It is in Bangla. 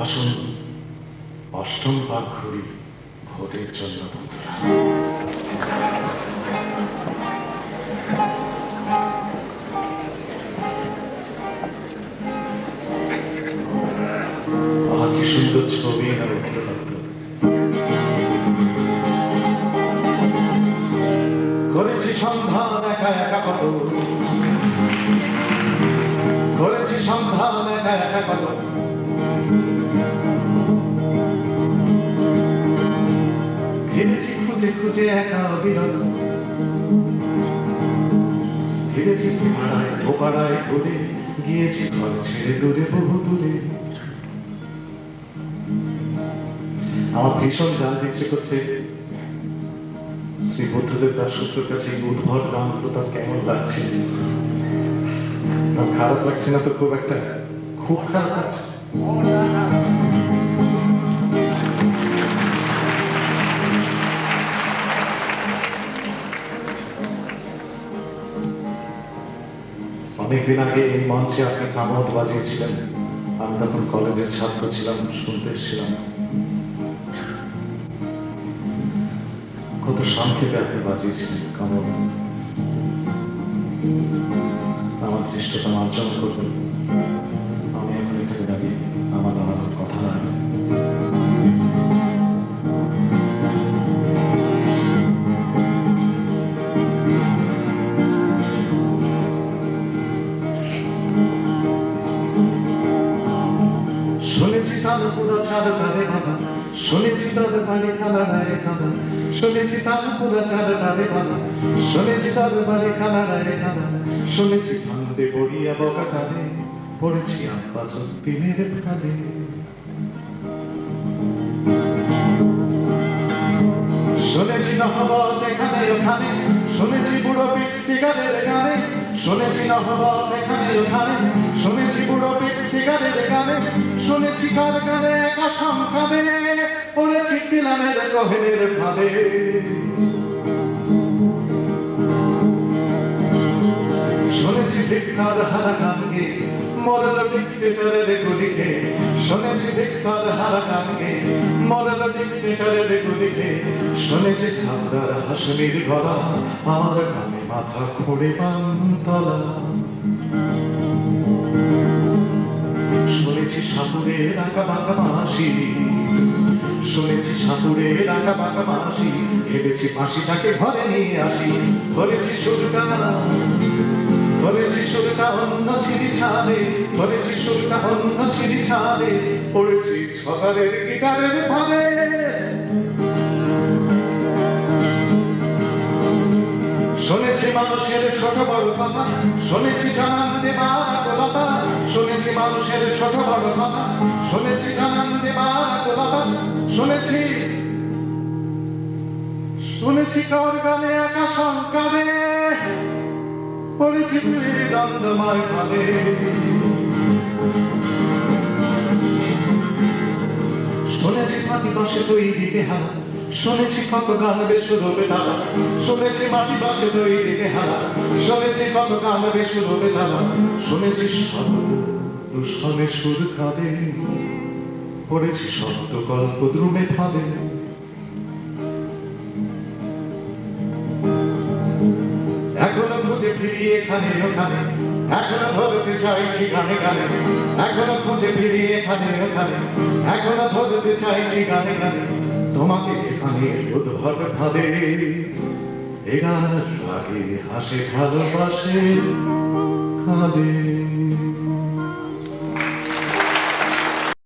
আসুন অষ্টম পাক ঘুরি ভোটের জন্য বন্ধুরা। কি সুন্দর ছবি না উঠতে পারত। করেছি সন্ধান একা একা কত, করেছি সন্ধান একা একা কত, ঘিরেছি খুঁজে খুঁজে একা বিরত, ঘিরেছি পাড়ায় ও পাড়ায় ঘুরে, গিয়েছি ঘর ছেড়ে দূরে বহু দূরে। আমার ভীষণ জানতে ইচ্ছে করছে শ্রী বুদ্ধদেব দাশগুপ্তর কাছে উদ্ভট গানগুলো তার কেমন লাগছে। খারাপ লাগছে না তো? খুব একটা খুব খারাপ লাগছে। অনেকদিন আগে এই মঞ্চে আপনি কামত বাজিয়েছিলেন। আমি তখন কলেজের ছাত্র ছিলাম, শুনতে ছিলাম। কত সংক্ষেপে আপনি বাজিয়েছিলেন কামত। আমার দৃষ্টতা মার্জন করবেন। আমি এখন এখানে দাঁড়িয়ে আমার কথা নয়, শুনেছি তার পুরো চাঁদ তাদের বাঁধা, শুনেছি তার বাড়ি কানাডায় কাঁদা, শুনেছি তার পুরো চাঁদ তাদের বাঁধা, শুনেছি তার বাড়ি কানাডায় কাঁদা, শুনেছি কান্দে পড়িয়া বকা কাঁদে, পড়েছি আব্বাস উদ্দিনের ফাঁদে। শুনেছি নহবত এখানে ওখানে, শুনেছি বুড়ো পিঠ সিগারের গানে, শুনেছি নহবত এখানে ওখানে, শুনেছি বুড়ো পিঠ সিগারের গানে, শুনেছি কার গানে একা সংকাবে, পড়েছি পিলানের গহের ফাঁদে। শুনেছি ভিক্ষার হারা গানকে মরল ডিক্টেটরের গুলিকে, শুনেছি ভিক্ষার হারা গানকে মরল ডিক্টেটরের গুলিকে, শুনেছি সামদার হাসমির গলা আমার কানে মাথা খুঁড়ে পানতলা। শুনেছি সাপুরের আঁকা বাঁকা মাসি, শুনেছি সাপুরের আঁকা বাঁকা মাসি, ভেবেছি ফাঁসিটাকে ঘরে নিয়ে আসি, ধরেছি সুরকা, ধরেছি সুরকা অন্য ছিরি ছাড়ে, ধরেছি সুরকা অন্য ছিরি ছাড়ে, পড়েছি সকালের গিটারের ফাঁদে। শুনেছি মানুষের ছোট বড় কথা, শুনেছি জানান দেবার কথা, শুনেছি মানুষের ছোট বড় কথা, শুনেছি জানান দেবার কথা, শুনেছি শুনেছি কার গানে একা সংকারে, পড়েছি দ্বন্দ্বময় ফাঁদে। শুনেছি মাটি বসে তৈরি বেহালা, শুনেছি কত গান বেসুরবে তারা, শুনেছি মাটি বসে তৈরি বেহালা, শুনেছি কত গান বেসুরবে তারা, শুনেছি শব্দ দুঃসমে সুর কাঁদে, পড়েছি শব্দ গল্প দ্রুমে ফাঁদে। এখনো খুঁজে ফিরি এখানে ওখানে, এখনো ধরতে চাইছি গানে গানে, এখনো খুঁজে ফিরি এখানে ওখানে, এখনো ধরতে চাইছি গানে গানে, তোমাকে এখানে উদ্ভট ভাবে। এগার আগে হাসে ভালোবাসে কাঁদে।